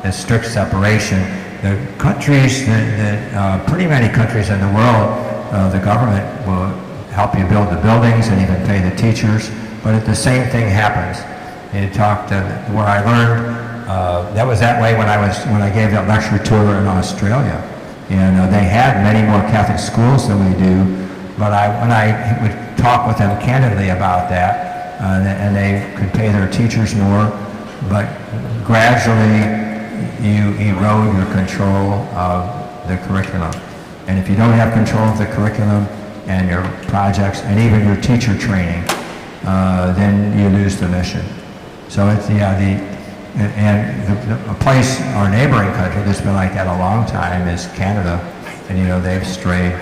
the strict separation, the countries pretty many countries in the world, the government will help you build the buildings and even pay the teachers, but the same thing happens. It talked where I learned that was that way when I gave that lecture tour in Australia, and they had many more Catholic schools than we do. But when I would talk with them candidly about that, and they could pay their teachers more, but gradually you erode your control of the curriculum. And if you don't have control of the curriculum and your projects and even your teacher training, then you lose the mission. So it's a place, our neighboring country that's been like that a long time is Canada, and they've strayed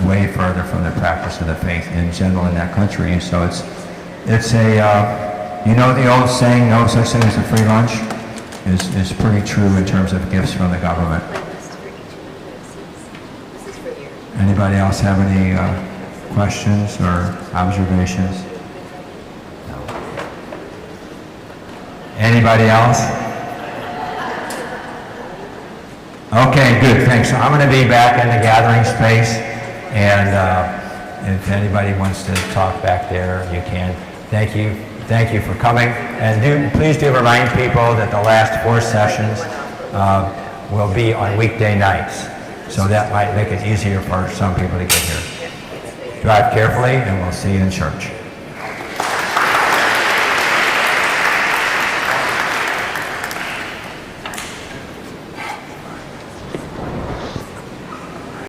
way further from the practice of the faith in general in that country. So it's the old saying, no such thing as a free lunch, is pretty true in terms of gifts from the government. Anybody else have any questions or observations? Anybody else? Okay, good, thanks. So I'm going to be back in the gathering space, and if anybody wants to talk back there, you can. Thank you for coming. And please do remind people that the last 4 sessions will be on weekday nights. So that might make it easier for some people to get here. Drive carefully, and we'll see you in church.